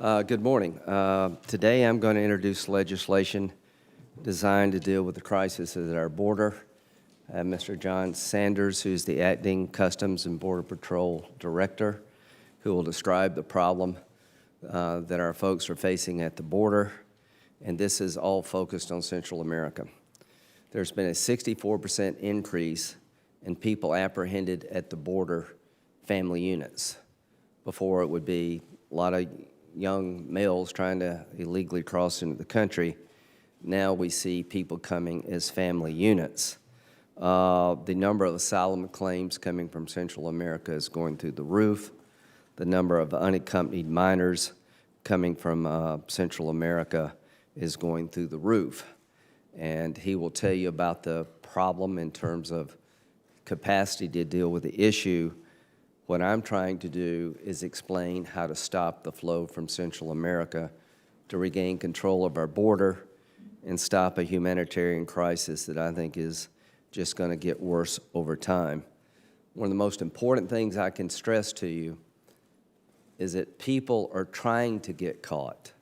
Good morning. Today I'm going to introduce legislation designed to deal with the crisis at our border. I have Mr. John Sanders, who's the Acting Customs and Border Patrol Director, who will describe the problem that our folks are facing at the border, and this is all focused on Central America. There's been a 64% increase in people apprehended at the border family units. Before it would be a lot of young males trying to illegally cross into the country. Now we see people coming as family units. The number of asylum claims coming from Central America is going through the roof. The number of unaccompanied minors coming from Central America is going through the roof. And he will tell you about the problem in terms of capacity to deal with the issue. What I'm trying to do is explain how to stop the flow from Central America to regain control of our border and stop a humanitarian crisis that I think is just going to get worse over time. One of the most important things I can stress to you is that people are trying to get caught.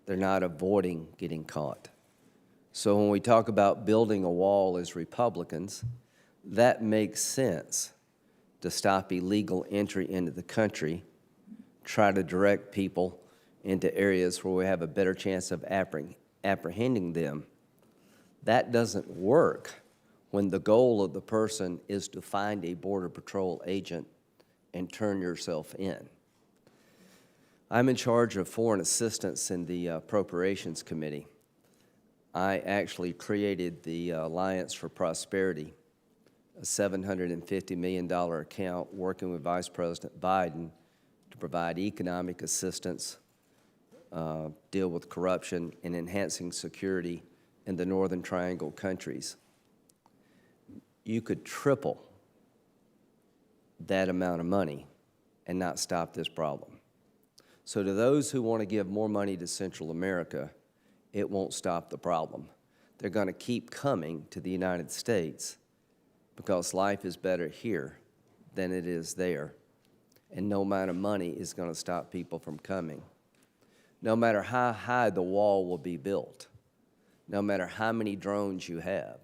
They're not avoiding getting caught. So when we talk about building a wall as Republicans, that makes sense to stop illegal entry into the country, try to direct people into areas where we have a better chance of apprehending them. That doesn't work when the goal of the person is to find a Border Patrol agent and turn yourself in. I'm in charge of foreign assistance in the Appropriations Committee. I actually created the Alliance for Prosperity, a $750 million account working with Vice President Biden to provide economic assistance, deal with corruption, and enhancing security in the Northern Triangle countries. You could triple that amount of money and not stop this problem. So to those who want to give more money to Central America, it won't stop the problem. They're going to keep coming to the United States because life is better here than it is there. And no amount of money is going to stop people from coming. No matter how high the wall will be built, no matter how many drones you have,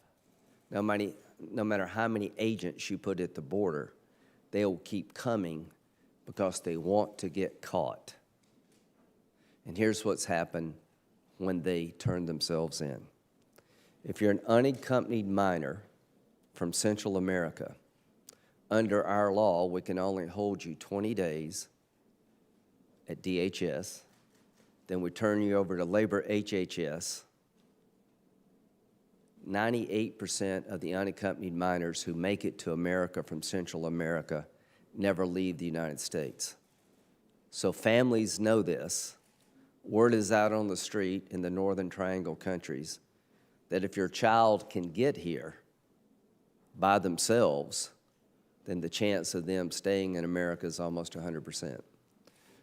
no matter how many agents you put at the border, they will keep coming because they want to get caught. And here's what's happened when they turn themselves in. If you're an unaccompanied minor from Central America, under our law, we can only hold you 20 days at DHS. Then we turn you over to Labor HHS. 98% of the unaccompanied minors who make it to America from Central America never leave the United States. So families know this. Word is out on the street in the Northern Triangle countries that if your child can get here by themselves, then the chance of them staying in America is almost 100%.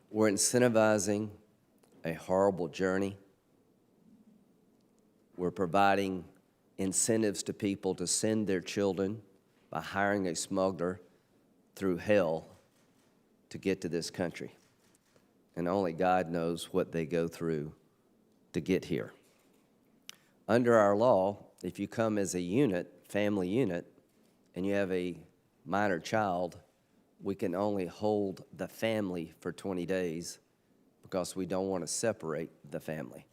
We're incentivizing a horrible journey. We're providing incentives to people to send their children by hiring a smuggler through hell to get to this country. And only God knows what they go through to get here. Under our law, if you come as a unit, family unit, and you have a minor child, we can only hold the family for 20 days because we don't want to separate the family.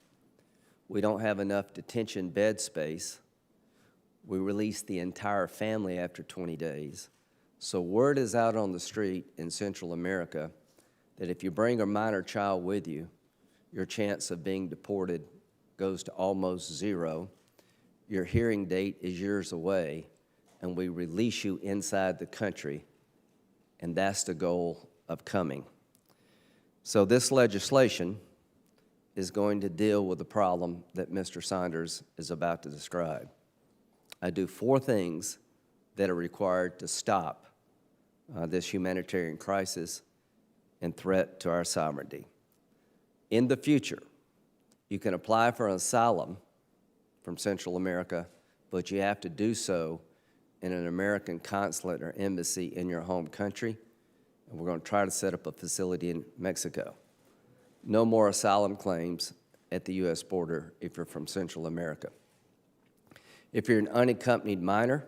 We don't have enough detention bed space. We release the entire family after 20 days. So word is out on the street in Central America that if you bring a minor child with you, your chance of being deported goes to almost zero. Your hearing date is years away, and we release you inside the country, and that's the goal of coming. So this legislation is going to deal with the problem that Mr. Sanders is about to describe. I do 4 things that are required to stop this humanitarian crisis and threat to our sovereignty. In the future, you can apply for asylum from Central America, but you have to do so in an American consulate or embassy in your home country, and we're going to try to set up a facility in Mexico. No more asylum claims at the U.S. border if you're from Central America. If you're an unaccompanied minor,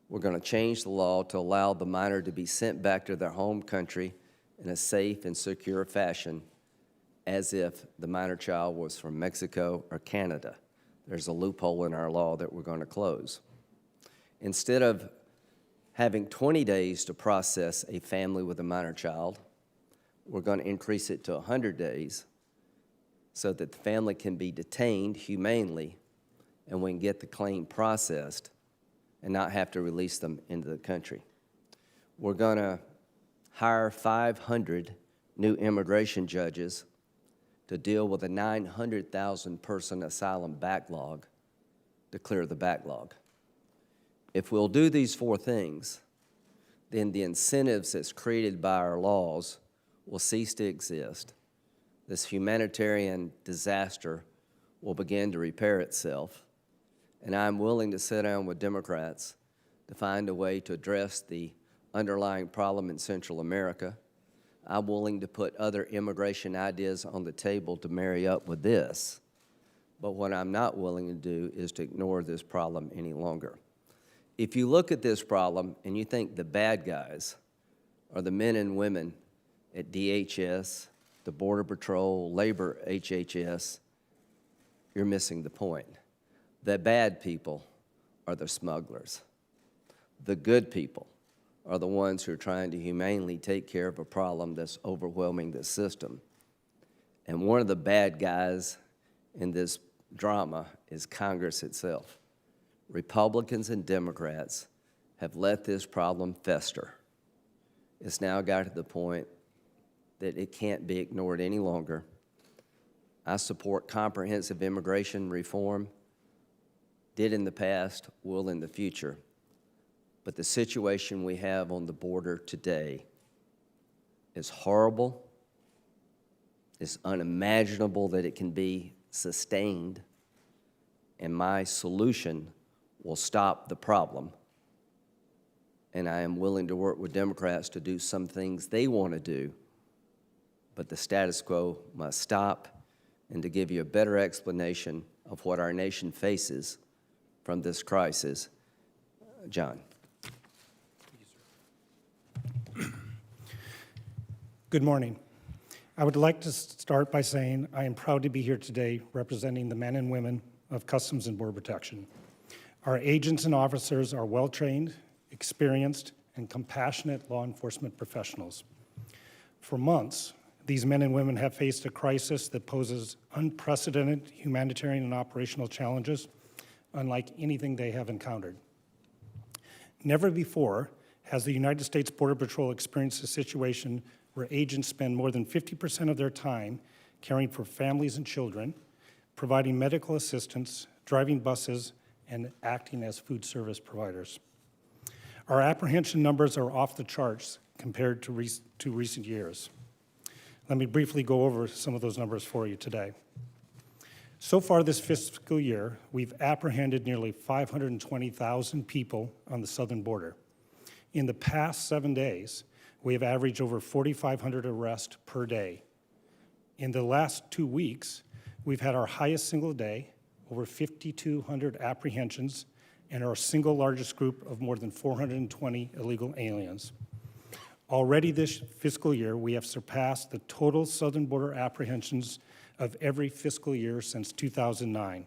we're going to change the law to allow the minor to be sent back to their home country in a safe and secure fashion as if the minor child was from Mexico or Canada. There's a loophole in our law that we're going to close. Instead of having 20 days to process a family with a minor child, we're going to increase it to 100 days so that the family can be detained humanely and we can get the claim processed and not have to release them into the country. We're going to hire 500 new immigration judges to deal with a 900,000 person asylum backlog to clear the backlog. If we'll do these four things, then the incentives that's created by our laws will cease to exist. This humanitarian disaster will begin to repair itself, and I'm willing to sit down with Democrats to find a way to address the underlying problem in Central America. I'm willing to put other immigration ideas on the table to marry up with this, but what I'm not willing to do is to ignore this problem any longer. If you look at this problem and you think the bad guys are the men and women at DHS, the Border Patrol, Labor, HHS, you're missing the point. The bad people are the smugglers. The good people are the ones who are trying to humanely take care of a problem that's overwhelming the system. And one of the bad guys in this drama is Congress itself. Republicans and Democrats have let this problem fester. It's now got to the point that it can't be ignored any longer. I support comprehensive immigration reform, did in the past, will in the future. But the situation we have on the border today is horrible. It's unimaginable that it can be sustained. And my solution will stop the problem. And I am willing to work with Democrats to do some things they want to do. But the status quo must stop. And to give you a better explanation of what our nation faces from this crisis, John. Good morning. I would like to start by saying I am proud to be here today representing the men and women of Customs and Border Protection. Our agents and officers are well-trained, experienced, and compassionate law enforcement professionals. For months, these men and women have faced a crisis that poses unprecedented humanitarian and operational challenges, unlike anything they have encountered. Never before has the United States Border Patrol experienced a situation where agents spend more than 50% of their time caring for families and children, providing medical assistance, driving buses, and acting as food service providers. Our apprehension numbers are off the charts compared to recent years. Let me briefly go over some of those numbers for you today. So far this fiscal year, we've apprehended nearly 520,000 people on the southern border. In the past 7 days, we have averaged over 4,500 arrests per day. In the last 2 weeks, we've had our highest single day, over 5,200 apprehensions, and our single largest group of more than 420 illegal aliens. Already this fiscal year, we have surpassed the total southern border apprehensions of every fiscal year since 2009.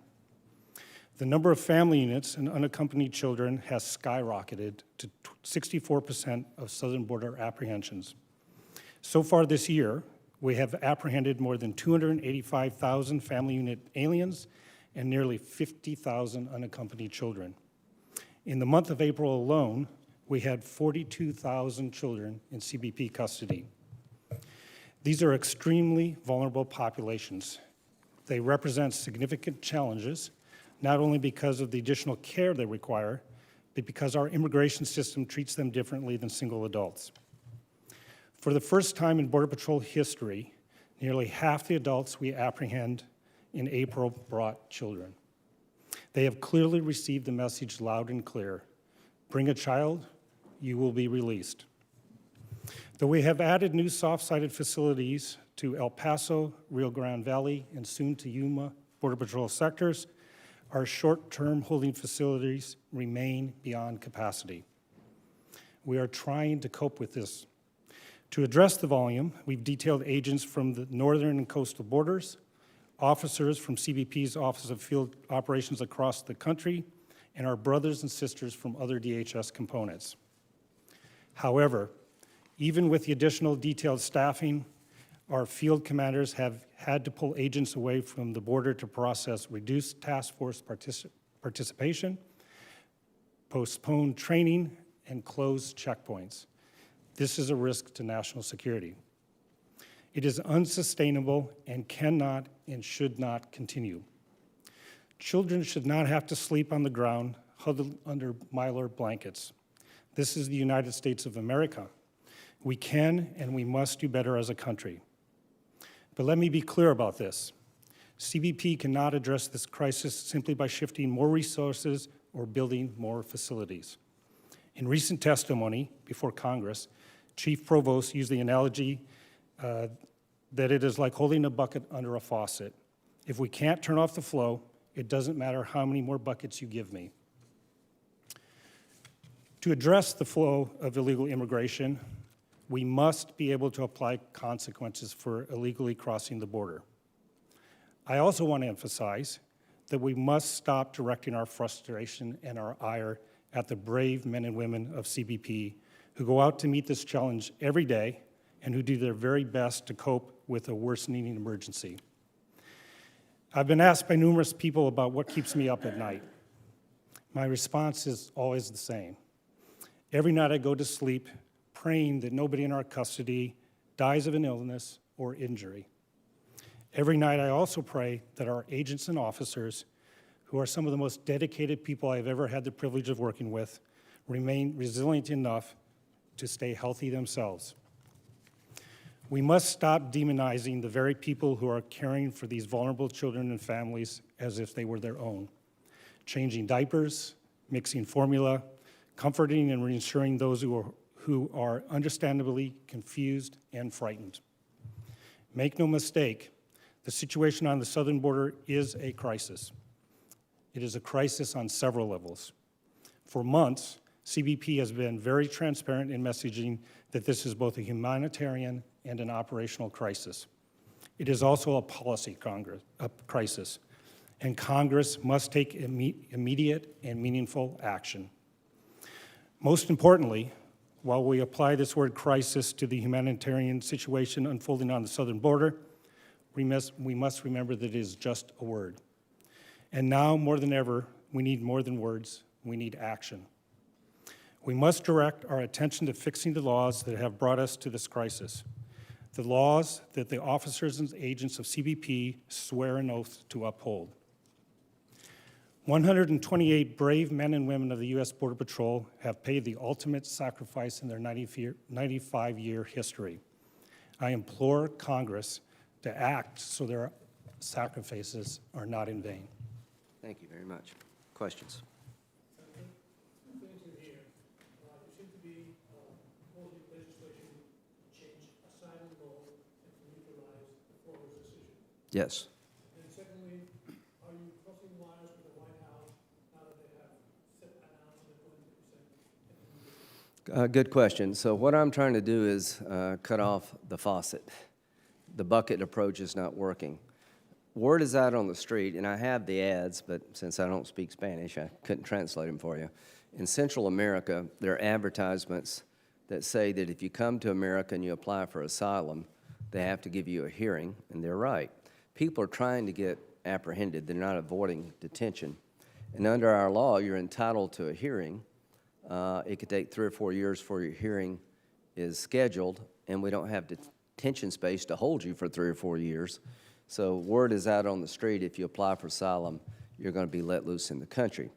The number of family units and unaccompanied children has skyrocketed to 64% of southern border apprehensions. So far this year, we have apprehended more than 285,000 family unit aliens and nearly 50,000 unaccompanied children. In the month of April alone, we had 42,000 children in CBP custody. These are extremely vulnerable populations. They represent significant challenges, not only because of the additional care they require, but because our immigration system treats them differently than single adults. For the first time in Border Patrol history, nearly half the adults we apprehend in April brought children. They have clearly received the message loud and clear: bring a child, you will be released. Though we have added new soft-sided facilities to El Paso, Rio Grande Valley, and soon to Yuma Border Patrol sectors, our short-term holding facilities remain beyond capacity. We are trying to cope with this. To address the volume, we've detailed agents from the northern and coastal borders, officers from CBP's Office of Field Operations across the country, and our brothers and sisters from other DHS components. However, even with the additional detailed staffing, our field commanders have had to pull agents away from the border to process reduced task force participation, postpone training, and close checkpoints. This is a risk to national security. It is unsustainable and cannot and should not continue. Children should not have to sleep on the ground, huddled under Mylar blankets. This is the United States of America. We can and we must do better as a country. But let me be clear about this. CBP cannot address this crisis simply by shifting more resources or building more facilities. In recent testimony before Congress, Chief Provost used the analogy that it is like holding a bucket under a faucet. If we can't turn off the flow, it doesn't matter how many more buckets you give me. To address the flow of illegal immigration, we must be able to apply consequences for illegally crossing the border. I also want to emphasize that we must stop directing our frustration and our ire at the brave men and women of CBP who go out to meet this challenge every day and who do their very best to cope with a worsening emergency. I've been asked by numerous people about what keeps me up at night. My response is always the same. Every night I go to sleep praying that nobody in our custody dies of an illness or injury. Every night I also pray that our agents and officers, who are some of the most dedicated people I've ever had the privilege of working with, remain resilient enough to stay healthy themselves. We must stop demonizing the very people who are caring for these vulnerable children and families as if they were their own, changing diapers, mixing formula, comforting and reassuring those who are understandably confused and frightened. Make no mistake, the situation on the southern border is a crisis. It is a crisis on several levels. For months, CBP has been very transparent in messaging that this is both a humanitarian and an operational crisis. It is also a policy crisis, and Congress must take immediate and meaningful action. Most importantly, while we apply this word crisis to the humanitarian situation unfolding on the southern border, we must remember that it is just a word. And now, more than ever, we need more than words, we need action. We must direct our attention to fixing the laws that have brought us to this crisis, the laws that the officers and agents of CBP swear an oath to uphold. 128 brave men and women of the U.S. Border Patrol have paid the ultimate sacrifice in their 95-year history. I implore Congress to act so their sacrifices are not in vain. Thank you very much. Questions? Yes. And secondly, are you crossing wires with the White House now that they have announced the 20%? Good question. So what I'm trying to do is cut off the faucet. The bucket approach is not working. Word is out on the street, and I have the ads, but since I don't speak Spanish, I couldn't translate them for you. In Central America, there are advertisements that say that if you come to America and you apply for asylum, they have to give you a hearing, and they're right. People are trying to get apprehended. They're not avoiding detention. And under our law, you're entitled to a hearing. It could take 3 or 4 years before your hearing is scheduled, and we don't have detention space to hold you for 3 or 4 years. So word is out on the street, if you apply for asylum, you're going to be let loose in the country.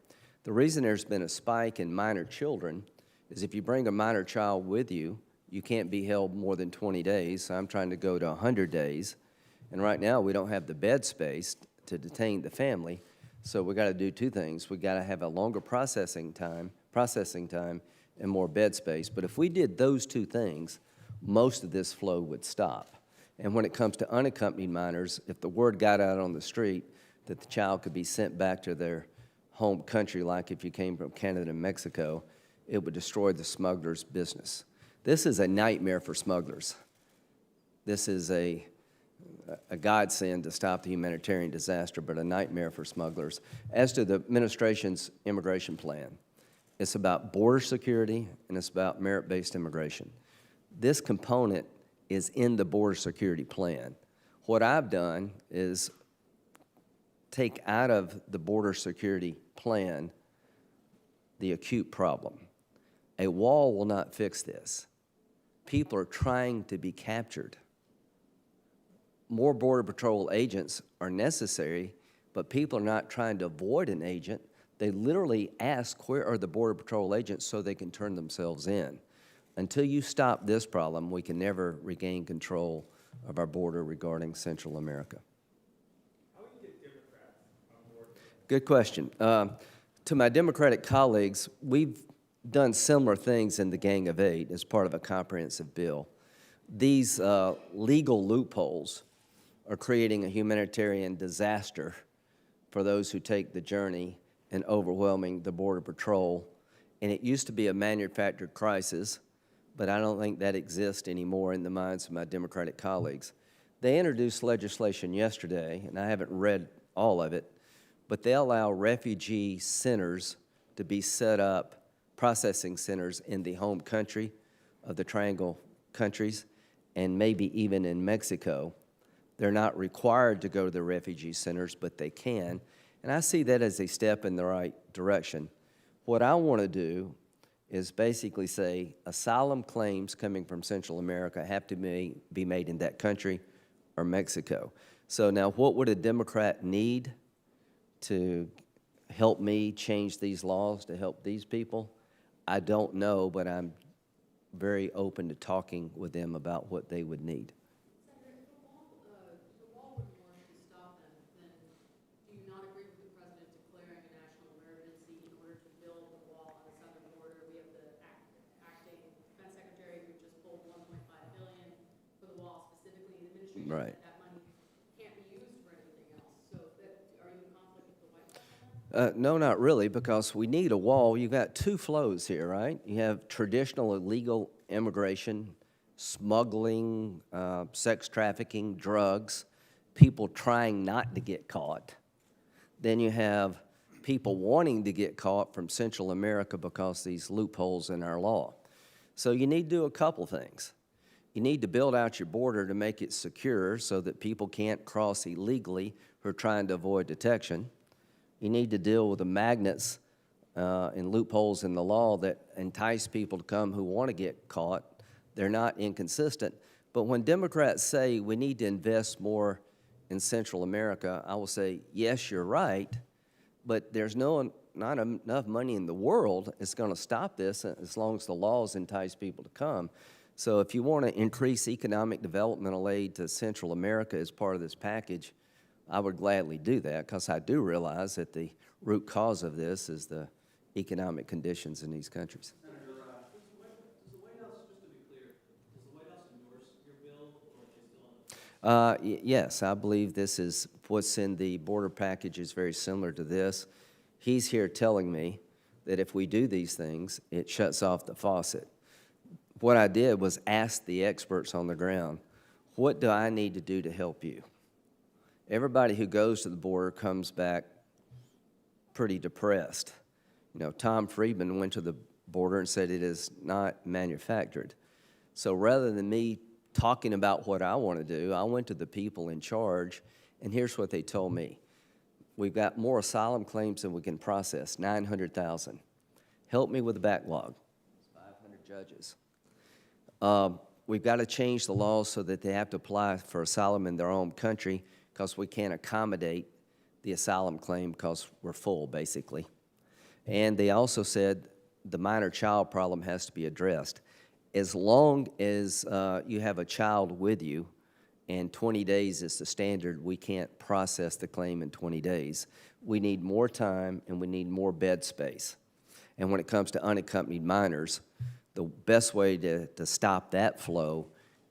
The reason there's been a spike in minor children is if you bring a minor child with you, you can't be held more than 20 days. So I'm trying to go to 100 days. And right now, we don't have the bed space to detain the family. So we got to do 2 things. We got to have a longer processing time, and more bed space. But if we did those 2 things, most of this flow would stop. And when it comes to unaccompanied minors, if the word got out on the street that the child could be sent back to their home country, like if you came from Canada and Mexico, it would destroy the smuggler's business. This is a nightmare for smugglers. This is a godsend to stop the humanitarian disaster, but a nightmare for smugglers. As to the administration's immigration plan, it's about border security and it's about merit-based immigration. This component is in the border security plan. What I've done is take out of the border security plan the acute problem. A wall will not fix this. People are trying to be captured. More Border Patrol agents are necessary, but people are not trying to avoid an agent. They literally ask, where are the Border Patrol agents so they can turn themselves in? Until you stop this problem, we can never regain control of our border regarding Central America. How do you get Democrats on board? Good question. To my Democratic colleagues, we've done similar things in the Gang of Eight as part of a comprehensive bill. These legal loopholes are creating a humanitarian disaster for those who take the journey and overwhelming the Border Patrol. And it used to be a manufactured crisis, but I don't think that exists anymore in the minds of my Democratic colleagues. They introduced legislation yesterday, and I haven't read all of it, but they allow refugee centers to be set up, processing centers in the home country of the Triangle countries, and maybe even in Mexico. They're not required to go to the refugee centers, but they can. And I see that as a step in the right direction. What I want to do is basically say asylum claims coming from Central America have to be made in that country or Mexico. So now what would a Democrat need to help me change these laws to help these people? I don't know, but I'm very open to talking with them about what they would need. Senator, if the wall wouldn't work to stop them, then do you not agree with the president declaring a national emergency in order to build the wall on the southern border? We have the acting defense secretary who just pulled $1.5 billion for the wall specifically. The administration Right. said that money can't be used for anything else. So are you in conflict with the White House? No, not really, because we need a wall. You've got two flows here, right? You have traditional illegal immigration, smuggling, sex trafficking, drugs, people trying not to get caught. Then you have people wanting to get caught from Central America because these loopholes in our law. So you need to do a couple things. You need to build out your border to make it secure so that people can't cross illegally who are trying to avoid detection. You need to deal with the magnets and loopholes in the law that entice people to come who want to get caught. They're not inconsistent. But when Democrats say we need to invest more in Central America, I will say, yes, you're right, but there's not enough money in the world that's going to stop this as long as the laws entice people to come. So if you want to increase economic developmental aid to Central America as part of this package, I would gladly do that, because I do realize that the root cause of this is the economic conditions in these countries. Senator, does the White House, just to be clear, does the White House endorse your bill, or is it still on the? Yes, I believe this is what's in the border package is very similar to this. He's here telling me that if we do these things, it shuts off the faucet. What I did was ask the experts on the ground, what do I need to do to help you? Everybody who goes to the border comes back pretty depressed. You know, Tom Friedman went to the border and said it is not manufactured. So rather than me talking about what I want to do, I went to the people in charge, and here's what they told me. We've got more asylum claims than we can process, 900,000. Help me with the backlog. 500 judges. We've got to change the laws so that they have to apply for asylum in their own country, because we can't accommodate the asylum claim because we're full, basically. And they also said the minor child problem has to be addressed. As long as you have a child with you, and 20 days is the standard, we can't process the claim in 20 days. We need more time, and we need more bed space. And when it comes to unaccompanied minors, the best way to stop that flow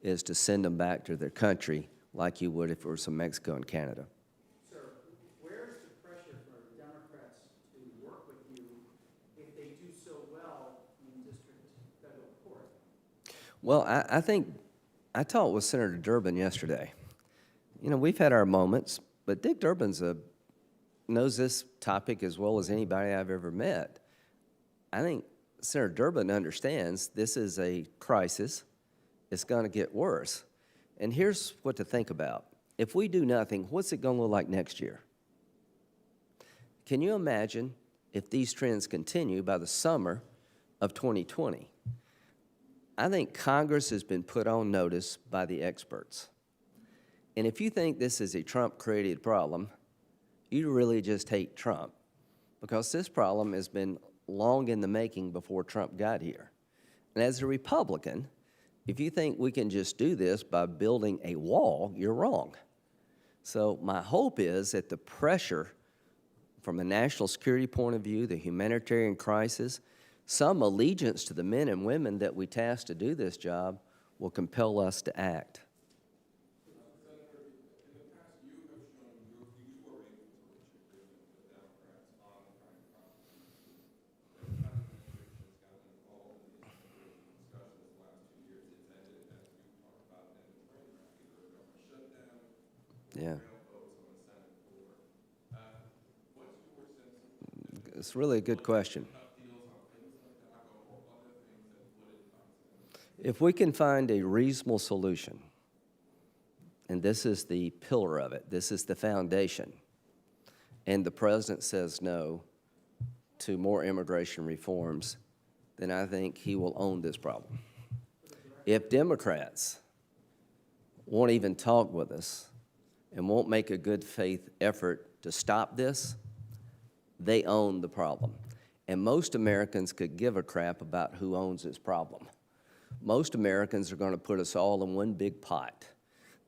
is to send them back to their country like you would if it was from Mexico and Canada. Sir, where's the pressure for Democrats to work with you if they do so well in district federal court? Well, I think I talked with Senator Durbin yesterday. You know, we've had our moments, but Dick Durbin's knows this topic as well as anybody I've ever met. I think Senator Durbin understands this is a crisis. It's going to get worse. And here's what to think about. If we do nothing, what's it going to look like next year? Can you imagine if these trends continue by the summer of 2020? I think Congress has been put on notice by the experts. And if you think this is a Trump-created problem, you really just hate Trump, because this problem has been long in the making before Trump got here. And as a Republican, if you think we can just do this by building a wall, you're wrong. So my hope is that the pressure from a national security point of view, the humanitarian crisis, some allegiance to the men and women that we tasked to do this job will compel us to act. Yeah. It's really a good question. If we can find a reasonable solution, and this is the pillar of it, this is the foundation, and the president says no to more immigration reforms, then I think he will own this problem. If Democrats won't even talk with us and won't make a good faith effort to stop this, they own the problem. And most Americans could give a crap about who owns this problem. Most Americans are going to put us all in one big pot,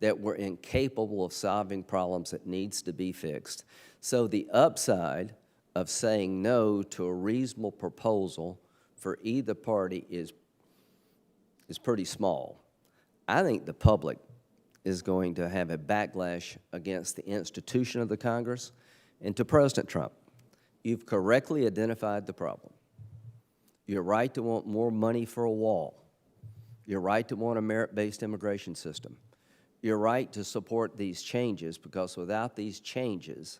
that we're incapable of solving problems that needs to be fixed. So the upside of saying no to a reasonable proposal for either party is pretty small. I think the public is going to have a backlash against the institution of the Congress and to President Trump. You've correctly identified the problem. You're right to want more money for a wall. You're right to want a merit-based immigration system. You're right to support these changes, because without these changes,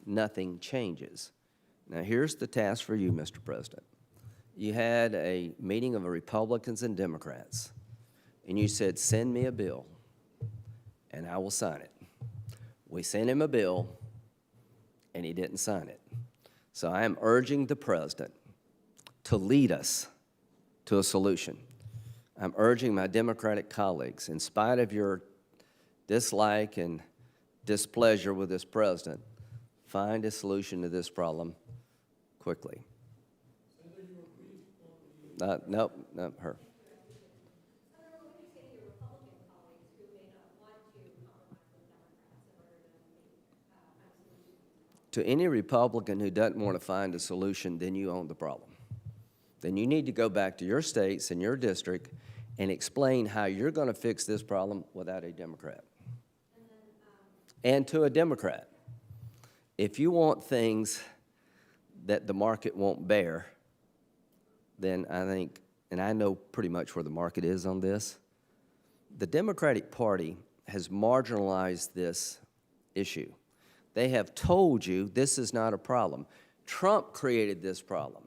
nothing changes. Now, here's the task for you, Mr. President. You had a meeting of Republicans and Democrats, and you said, send me a bill, and I will sign it. We sent him a bill, and he didn't sign it. So I am urging the president to lead us to a solution. I'm urging my Democratic colleagues, in spite of your dislike and displeasure with this president, find a solution to this problem quickly. Nope, her. To any Republican who doesn't want to find a solution, then you own the problem. Then you need to go back to your states and your district and explain how you're going to fix this problem without a Democrat. And to a Democrat, if you want things that the market won't bear, then I think, and I know pretty much where the market is on this, the Democratic Party has marginalized this issue. They have told you this is not a problem. Trump created this problem.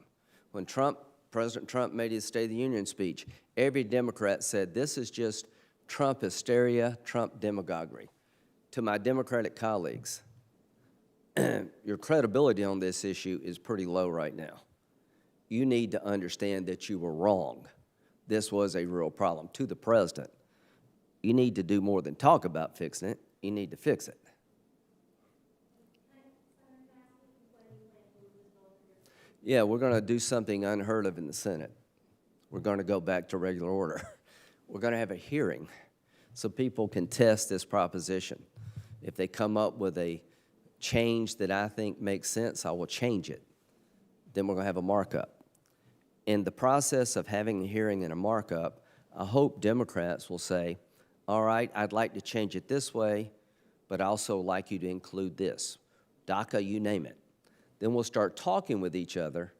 When President Trump made his State of the Union speech, every Democrat said this is just Trump hysteria, Trump demagoguery. To my Democratic colleagues, your credibility on this issue is pretty low right now. You need to understand that you were wrong. This was a real problem. To the president, you need to do more than talk about fixing it. You need to fix it. Yeah, we're going to do something unheard of in the Senate. We're going to go back to regular order. We're going to have a hearing so people can test this proposition. If they come up with a change that I think makes sense, I will change it. Then we're going to have a markup. In the process of having a hearing and a markup, I hope Democrats will say, all right, I'd like to change it this way, but I also like you to include this. DACA, you name it. Then we'll start talking with each other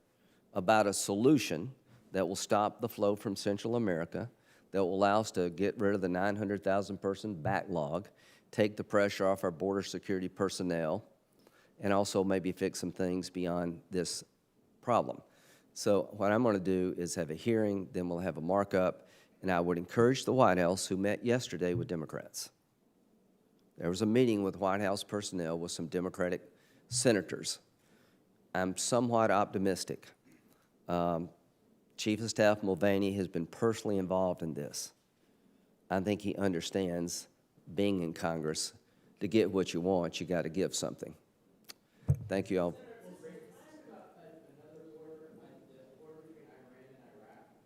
about a solution that will stop the flow from Central America, that will allow us to get rid of the 900,000 person backlog, take the pressure off our border security personnel, and also maybe fix some things beyond this problem. So what I'm going to do is have a hearing, then we'll have a markup, and I would encourage the White House, who met yesterday with Democrats. There was a meeting with White House personnel with some Democratic senators. I'm somewhat optimistic. Chief of Staff Mulvaney has been personally involved in this. I think he understands being in Congress. To get what you want, you got to give something. Thank you all.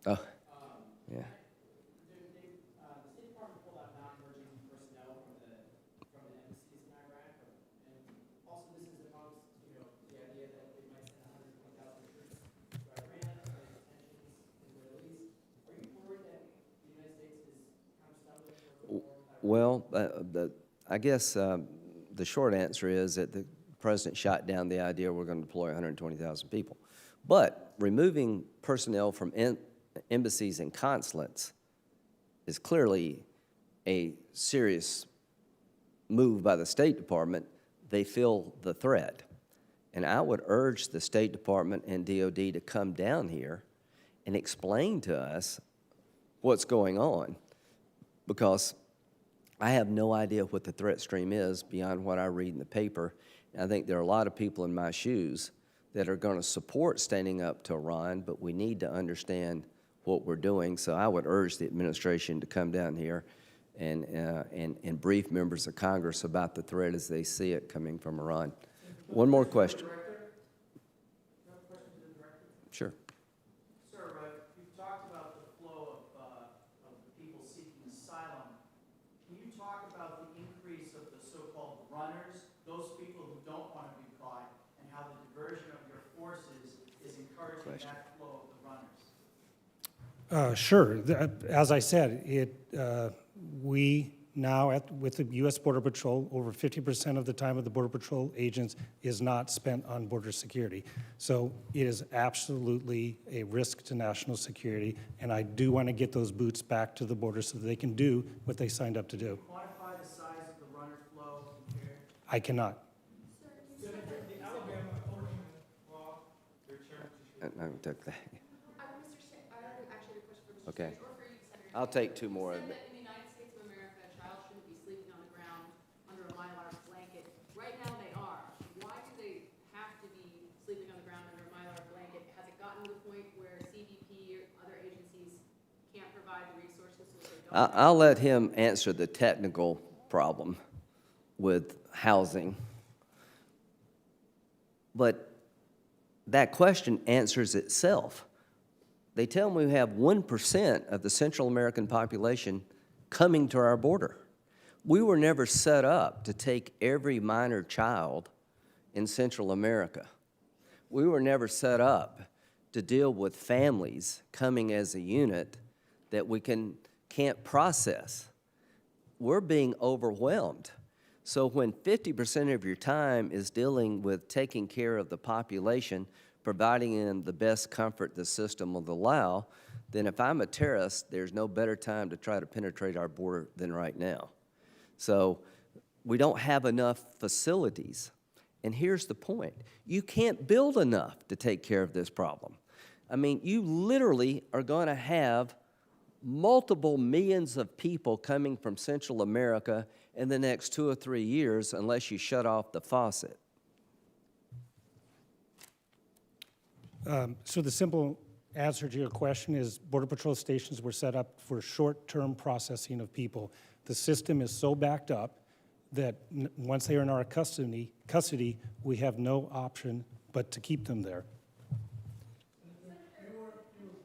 Oh, yeah. The State Department pulled out non-emergency personnel from the embassies in Iraq, and also this is amongst, the idea that they might send 120,000 troops to Iran, tensions in the Middle East. Are you worried that the United States is kind of stumbling towards a war with Iran? Well, I guess the short answer is that the president shot down the idea we're going to deploy 120,000 people. But removing personnel from embassies and consulates is clearly a serious move by the State Department. They feel the threat. And I would urge the State Department and DOD to come down here and explain to us what's going on, because I have no idea what the threat stream is beyond what I read in the paper. And I think there are a lot of people in my shoes that are going to support standing up to Iran, but we need to understand what we're doing. So I would urge the administration to come down here and brief members of Congress about the threat as they see it coming from Iran. One more question. Sure. Sir, you've talked about the flow of the people seeking asylum. Can you talk about the increase of the so-called runners, those people who don't want to be caught, and how the diversion of your forces is encouraging that flow of the runners? Sure. As I said, we now, with the U.S. Border Patrol, over 50% of the time of the Border Patrol agents is not spent on border security. So it is absolutely a risk to national security, and I do want to get those boots back to the border so that they can do what they signed up to do. Quantify the size of the runner flow compared? I cannot. The Alabama enforcement law, your chair. I took that. I actually have a question for Mr. Okay. Sanders, or for you, Senator. I'll take two more. You said that in the United States of America, a child shouldn't be sleeping on the ground under a Mylar blanket. Right now, they are. Why do they have to be sleeping on the ground under a Mylar blanket? Has it gotten to the point where CBP or other agencies can't provide the resources so they don't? I'll let him answer the technical problem with housing. But that question answers itself. They tell me we have 1% of the Central American population coming to our border. We were never set up to take every minor child in Central America. We were never set up to deal with families coming as a unit that we can't process. We're being overwhelmed. So when 50% of your time is dealing with taking care of the population, providing them the best comfort the system will allow, then if I'm a terrorist, there's no better time to try to penetrate our border than right now. So we don't have enough facilities. And here's the point. You can't build enough to take care of this problem. I mean, you literally are going to have multiple millions of people coming from Central America in the next 2 or 3 years unless you shut off the faucet. So the simple answer to your question is Border Patrol stations were set up for short-term processing of people. The system is so backed up that once they are in our custody, we have no option but to keep them there. You were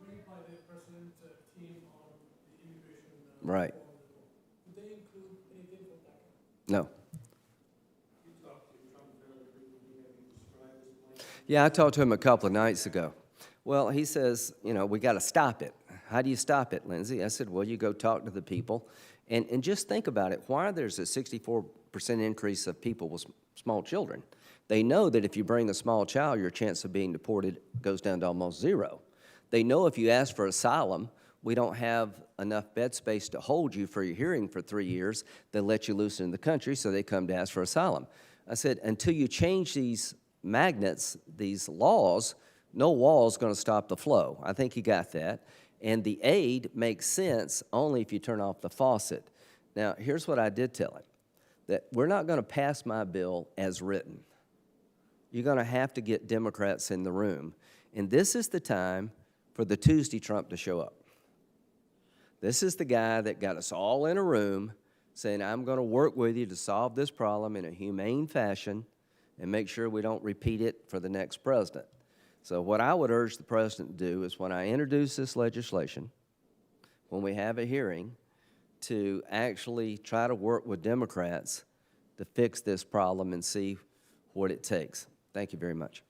briefed by the president's team on the immigration. Right. Did they include anything from that? No. Yeah, I talked to him a couple of nights ago. Well, he says, we got to stop it. how do you stop it, Lindsay? I said, well, you go talk to the people. And just think about it. Why there's a 64% increase of people with small children? They know that if you bring a small child, your chance of being deported goes down to almost zero. They know if you ask for asylum, we don't have enough bed space to hold you for your hearing for 3 years. They'll let you loose in the country, so they come to ask for asylum. I said, until you change these magnets, these laws, no wall's going to stop the flow. I think you got that. And the aid makes sense only if you turn off the faucet. Now, here's what I did tell him, that we're not going to pass my bill as written. You're going to have to get Democrats in the room. And this is the time for the Tuesday Trump to show up. This is the guy that got us all in a room saying, I'm going to work with you to solve this problem in a humane fashion and make sure we don't repeat it for the next president. So what I would urge the president to do is when I introduce this legislation, when we have a hearing, to actually try to work with Democrats to fix this problem and see what it takes. Thank you very much.